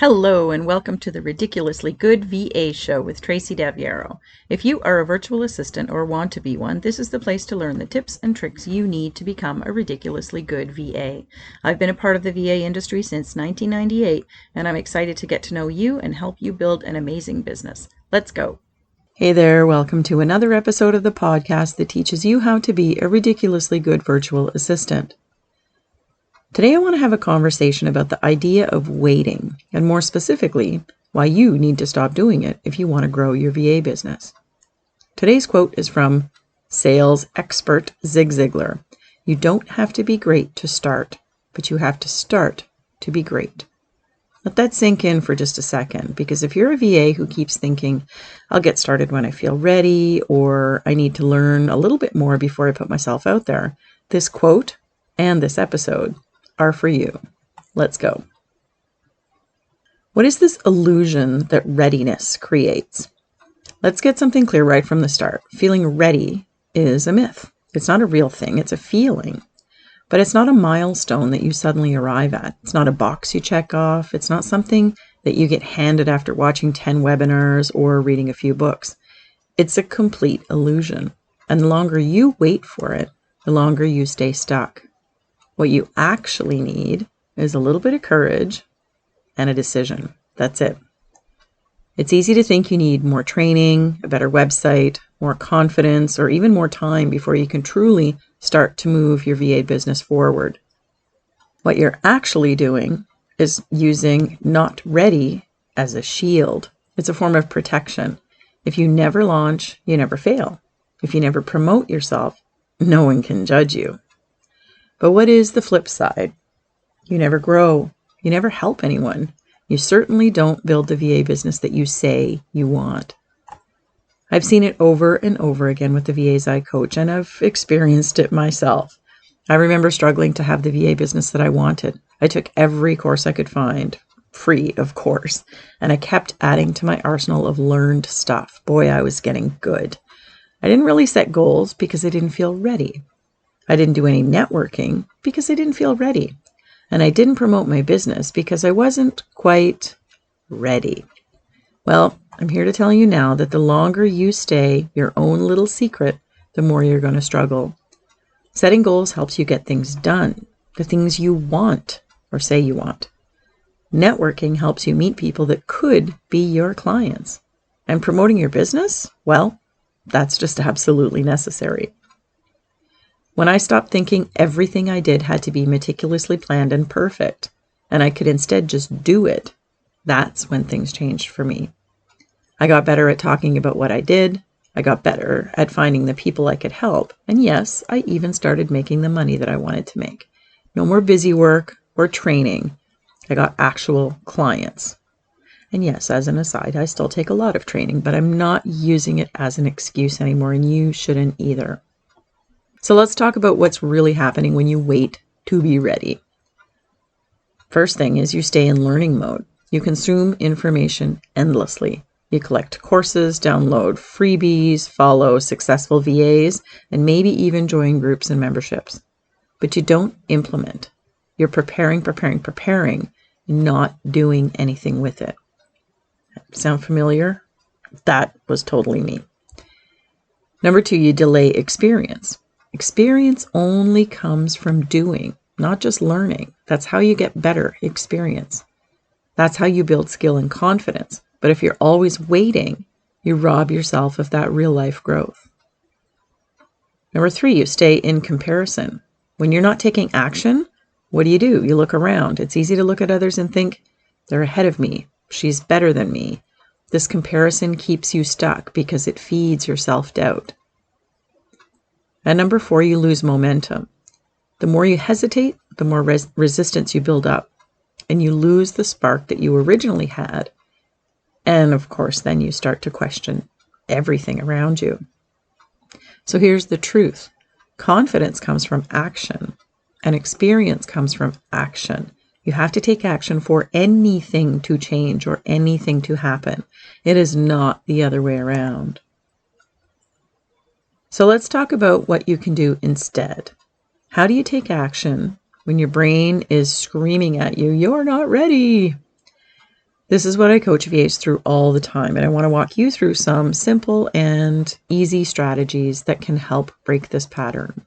Hello and welcome to the Ridiculously Good VA Show with Tracy Daviero. If you are a virtual assistant or want to be one, this is the place to learn the tips and tricks you need to become a ridiculously good VA. I've been a part of the VA industry since 1998, and I'm excited to get to know you and help you build an amazing business. Let's go. Hey there, welcome to another episode of the podcast that teaches you how to be a ridiculously good virtual assistant. Today I want to have a conversation about the idea of waiting, and more specifically, why you need to stop doing it if you want to grow your VA business. Today's quote is from sales expert Zig Ziglar. You don't have to be great to start, but you have to start to be great. Let that sink in for just a second, because if you're a VA who keeps thinking, I'll get started when I feel ready, or I need to learn a little bit more before I put myself out there, this quote and this episode are for you. Let's go. What is this illusion that readiness creates? Let's get something clear right from the start. Feeling ready is a myth. It's not a real thing. It's a feeling. But it's not a milestone that you suddenly arrive at. It's not a box you check off. It's not something that you get handed after watching 10 webinars or reading a few books. It's a complete illusion. And the longer you wait for it, the longer you stay stuck. What you actually need is a little bit of courage and a decision. That's it. It's easy to think you need more training, a better website, more confidence, or even more time before you can truly start to move your VA business forward. What you're actually doing is using not ready as a shield. It's a form of protection. If you never launch, you never fail. If you never promote yourself, no one can judge you. But what is the flip side? You never grow. You never help anyone. You certainly don't build the VA business that you say you want. I've seen it over and over again with the VAs I coach, and I've experienced it myself. I remember struggling to have the VA business that I wanted. I took every course I could find, free, of course, and I kept adding to my arsenal of learned stuff. Boy, I was getting good. I didn't really set goals because I didn't feel ready. I didn't do any networking because I didn't feel ready. And I didn't promote my business because I wasn't quite ready. Well, I'm here to tell you now that the longer you stay your own little secret, the more you're going to struggle. Setting goals helps you get things done, the things you want or say you want. Networking helps you meet people that could be your clients. And promoting your business, well, that's just absolutely necessary. When I stopped thinking everything I did had to be meticulously planned and perfect, and I could instead just do it, that's when things changed for me. I got better at talking about what I did. I got better at finding the people I could help. And yes, I even started making the money that I wanted to make. No more busy work or training. I got actual clients. And yes, as an aside, I still take a lot of training, but I'm not using it as an excuse anymore, and you shouldn't either. So let's talk about what's really happening when you wait to be ready. First thing is you stay in learning mode. You consume information endlessly. You collect courses, download freebies, follow successful VAs, and maybe even join groups and memberships. But you don't implement. You're preparing, not doing anything with it. Sound familiar? That was totally me. Number 2, you delay experience. Experience only comes from doing, not just learning. That's how you get better experience. That's how you build skill and confidence. But if you're always waiting, you rob yourself of that real life growth. Number 3, you stay in comparison. When you're not taking action, what do? You look around. It's easy to look at others and think, they're ahead of me. She's better than me. This comparison keeps you stuck because it feeds your self-doubt. And number 4, you lose momentum. The more you hesitate, the more resistance you build up. And you lose the spark that you originally had. And of course, then you start to question everything around you. So here's the truth. Confidence comes from action, and experience comes from action. You have to take action for anything to change or anything to happen. It is not the other way around. So let's talk about what you can do instead. How do you take action when your brain is screaming at you, you're not ready? This is what I coach VAs through all the time, and I want to walk you through some simple and easy strategies that can help break this pattern.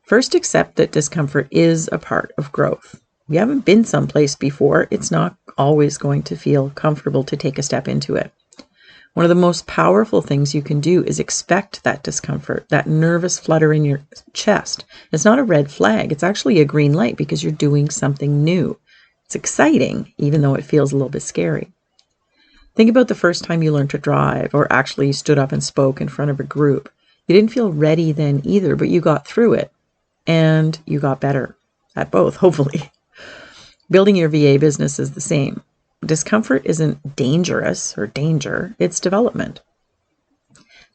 First, accept that discomfort is a part of growth. If you haven't been someplace before, it's not always going to feel comfortable to take a step into it. One of the most powerful things you can do is expect that discomfort, that nervous flutter in your chest. It's not a red flag, it's actually a green light because you're doing something new. It's exciting, even though it feels a little bit scary. Think about the first time you learned to drive, or actually stood up and spoke in front of a group. You didn't feel ready then either, but you got through it, and you got better at both, hopefully. Building your VA business is the same. Discomfort isn't dangerous or danger, it's development.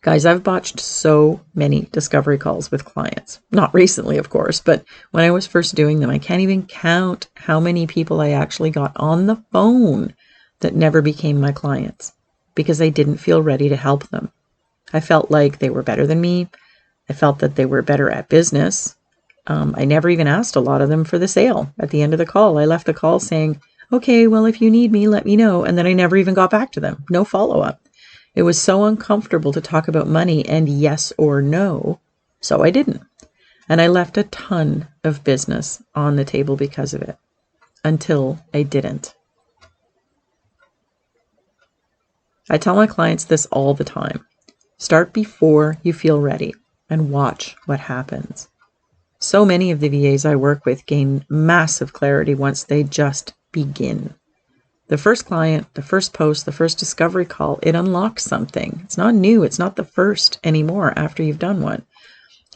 Guys, I've botched so many discovery calls with clients. Not recently, of course, but when I was first doing them, I can't even count how many people I actually got on the phone that never became my clients because I didn't feel ready to help them. I felt like they were better than me. I felt that they were better at business. I never even asked a lot of them for the sale. At the end of the call, I left a call saying, okay, well, if you need me, let me know. And then I never even got back to them. No follow-up. It was so uncomfortable to talk about money and yes or no, so I didn't. And I left a ton of business on the table because of it, until I didn't. I tell my clients this all the time. Start before you feel ready and watch what happens. So many of the VAs I work with gain massive clarity once they just begin. The first client, the first post, the first discovery call, it unlocks something. It's not new. It's not the first anymore after you've done one.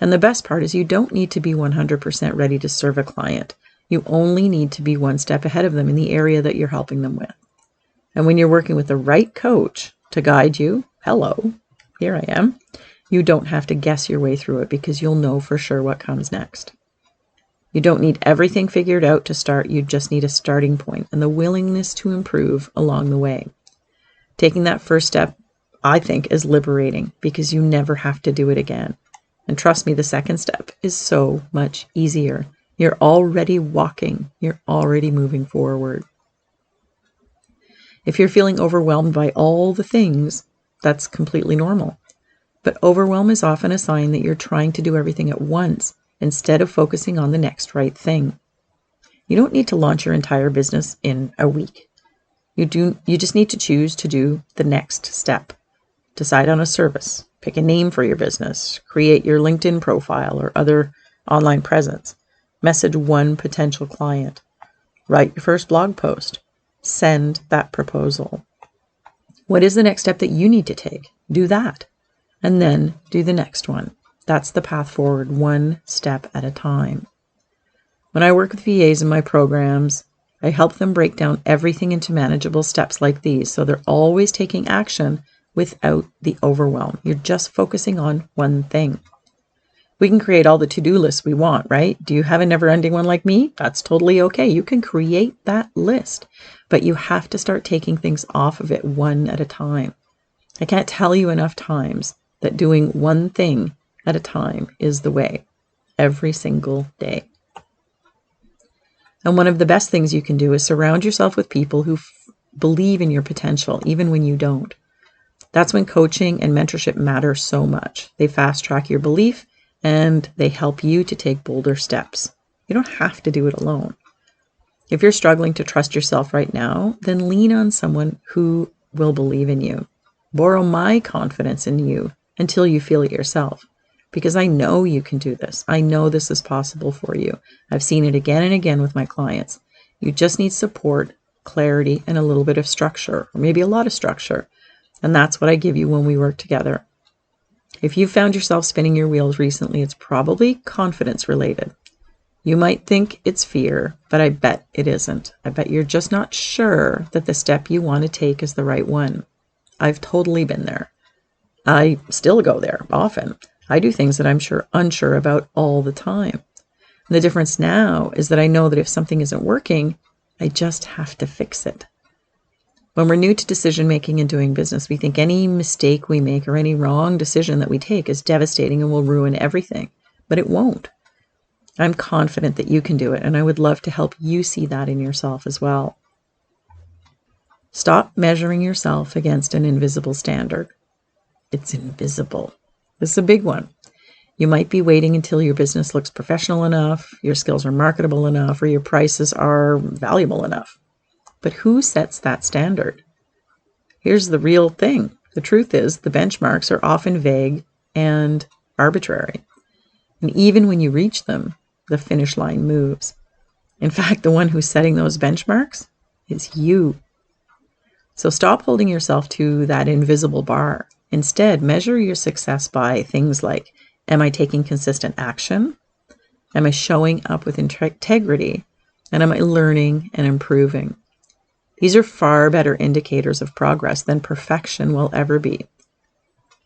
And the best part is you don't need to be 100% ready to serve a client. You only need to be one step ahead of them in the area that you're helping them with. And when you're working with the right coach to guide you, hello, here I am, you don't have to guess your way through it because you'll know for sure what comes next. You don't need everything figured out to start. You just need a starting point and the willingness to improve along the way. Taking that first step, I think, is liberating because you never have to do it again. And trust me, the second step is so much easier. You're already walking. You're already moving forward. If you're feeling overwhelmed by all the things, that's completely normal. But overwhelm is often a sign that you're trying to do everything at once instead of focusing on the next right thing. You don't need to launch your entire business in a week. You just need to choose to do the next step. Decide on a service, pick a name for your business, create your LinkedIn profile or other online presence, message one potential client, write your first blog post, send that proposal. What is the next step that you need to take? Do that, and then do the next one. That's the path forward, one step at a time. When I work with VAs in my programs, I help them break down everything into manageable steps like these, so they're always taking action without the overwhelm. You're just focusing on one thing. We can create all the to-do lists we want, right? Do you have a never-ending one like me? That's totally okay. You can create that list, but you have to start taking things off of it one at a time. I can't tell you enough times that doing one thing at a time is the way, every single day. And one of the best things you can do is surround yourself with people who believe in your potential, even when you don't. That's when coaching and mentorship matter so much. They fast track your belief and they help you to take bolder steps. You don't have to do it alone. If you're struggling to trust yourself right now, then lean on someone who will believe in you. Borrow my confidence in you until you feel it yourself. Because I know you can do this. I know this is possible for you. I've seen it again and again with my clients. You just need support, clarity, and a little bit of structure, or maybe a lot of structure. And that's what I give you when we work together. If you've found yourself spinning your wheels recently, it's probably confidence related. You might think it's fear, but I bet it isn't. I bet you're just not sure that the step you want to take is the right one. I've totally been there. I still go there often. I do things that I'm unsure about all the time. The difference now is that I know that if something isn't working, I just have to fix it. When we're new to decision making and doing business, we think any mistake we make or any wrong decision that we take is devastating and will ruin everything, but it won't. I'm confident that you can do it, and I would love to help you see that in yourself as well. Stop measuring yourself against an invisible standard. It's invisible. This is a big one. You might be waiting until your business looks professional enough, your skills are marketable enough, or your prices are valuable enough. But who sets that standard? Here's the real thing. The truth is, the benchmarks are often vague and arbitrary. And even when you reach them, the finish line moves. In fact, the one who's setting those benchmarks is you. So stop holding yourself to that invisible bar. Instead, measure your success by things like, am I taking consistent action? Am I showing up with integrity? And am I learning and improving? These are far better indicators of progress than perfection will ever be.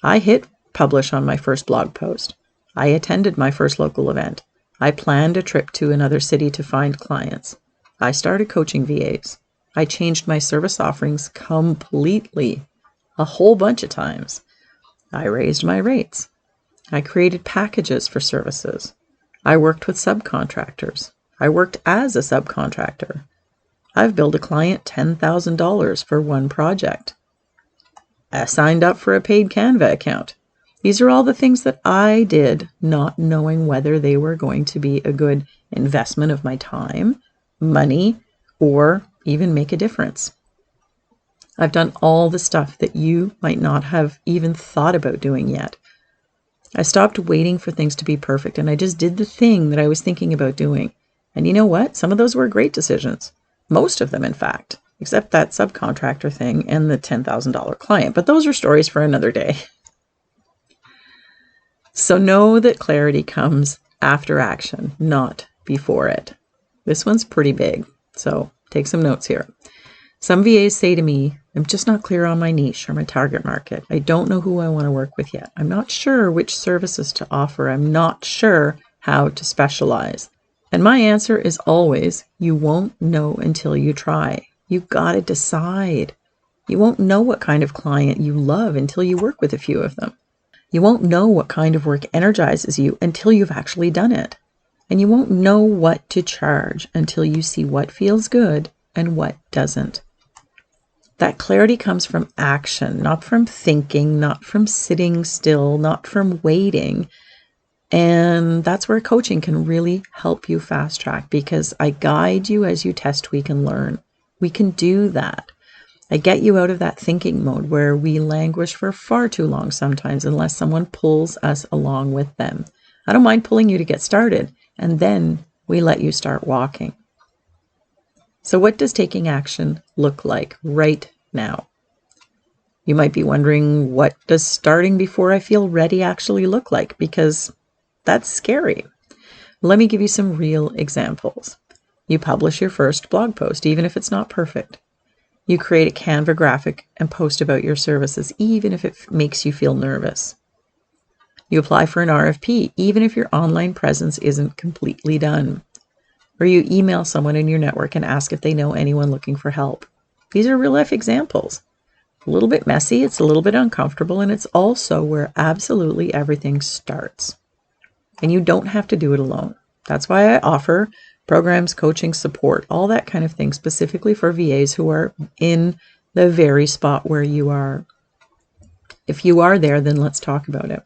I hit publish on my first blog post. I attended my first local event. I planned a trip to another city to find clients. I started coaching VAs. I changed my service offerings completely, a whole bunch of times. I raised my rates. I created packages for services. I worked with subcontractors. I worked as a subcontractor. I've billed a client $10,000 for one project. I signed up for a paid Canva account. These are all the things that I did, not knowing whether they were going to be a good investment of my time, money, or even make a difference. I've done all the stuff that you might not have even thought about doing yet. I stopped waiting for things to be perfect, and I just did the thing that I was thinking about doing. And you know what? Some of those were great decisions. Most of them, in fact, except that subcontractor thing and the $10,000 client. But those are stories for another day. So know that clarity comes after action, not before it. This one's pretty big, so take some notes here. Some VAs say to me, I'm just not clear on my niche or my target market. I don't know who I want to work with yet. I'm not sure which services to offer. I'm not sure how to specialize. And my answer is always, you won't know until you try. You've got to decide. You won't know what kind of client you love until you work with a few of them. You won't know what kind of work energizes you until you've actually done it. And you won't know what to charge until you see what feels good and what doesn't. That clarity comes from action, not from thinking, not from sitting still, not from waiting. And that's where coaching can really help you fast track, because I guide you as you test, tweak, and learn. We can do that. I get you out of that thinking mode where we languish for far too long sometimes unless someone pulls us along with them. I don't mind pulling you to get started, and then we let you start walking. So what does taking action look like right now? You might be wondering, what does starting before I feel ready actually look like? Because that's scary. Let me give you some real examples. You publish your first blog post, even if it's not perfect. You create a Canva graphic and post about your services, even if it makes you feel nervous. You apply for an RFP, even if your online presence isn't completely done. Or you email someone in your network and ask if they know anyone looking for help. These are real life examples. A little bit messy, it's a little bit uncomfortable, and it's also where absolutely everything starts. And you don't have to do it alone. That's why I offer programs, coaching, support, all that kind of thing, specifically for VAs who are in the very spot where you are. If you are there, then let's talk about it.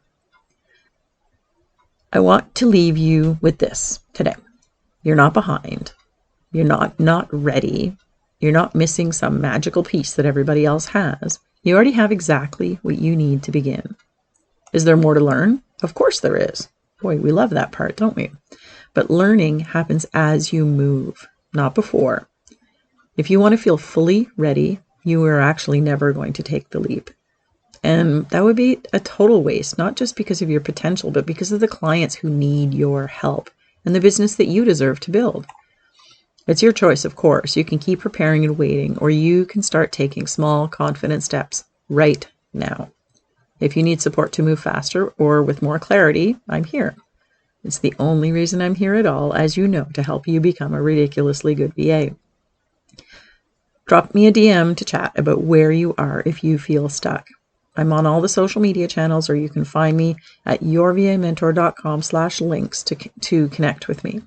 I want to leave you with this today. You're not behind. You're not ready. You're not missing some magical piece that everybody else has. You already have exactly what you need to begin. Is there more to learn? Of course there is. Boy, we love that part, don't we? But learning happens as you move, not before. If you want to feel fully ready, you are actually never going to take the leap. And that would be a total waste, not just because of your potential, but because of the clients who need your help and the business that you deserve to build. It's your choice, of course. You can keep preparing and waiting, or you can start taking small, confident steps right now. If you need support to move faster or with more clarity, I'm here. It's the only reason I'm here at all, as you know, to help you become a ridiculously good VA. Drop me a DM to chat about where you are if you feel stuck. I'm on all the social media channels, or you can find me at yourvamentor.com/links to connect with me.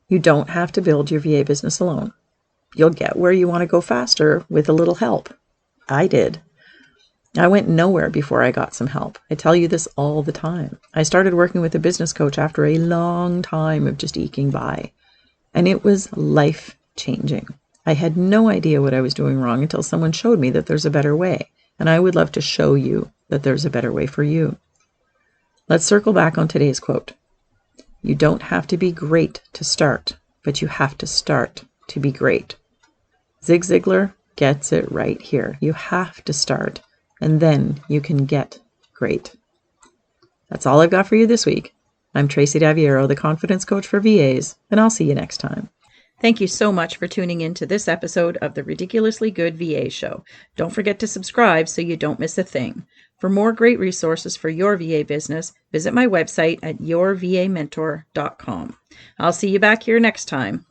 You don't have to build your VA business alone. You'll get where you want to go faster with a little help. I did. I went nowhere before I got some help. I tell you this all the time. I started working with a business coach after a long time of just eking by, and it was life-changing. I had no idea what I was doing wrong until someone showed me that there's a better way, and I would love to show you that there's a better way for you. Let's circle back on today's quote. You don't have to be great to start, but you have to start to be great. Zig Ziglar gets it right here. You have to start, and then you can get great. That's all I've got for you this week. I'm Tracy Daviero, the Confidence Coach for VAs, and I'll see you next time. Thank you so much for tuning in to this episode of the Ridiculously Good VA Show. Don't forget to subscribe so you don't miss a thing. For more great resources for your VA business, visit my website at yourvamentor.com. I'll see you back here next time.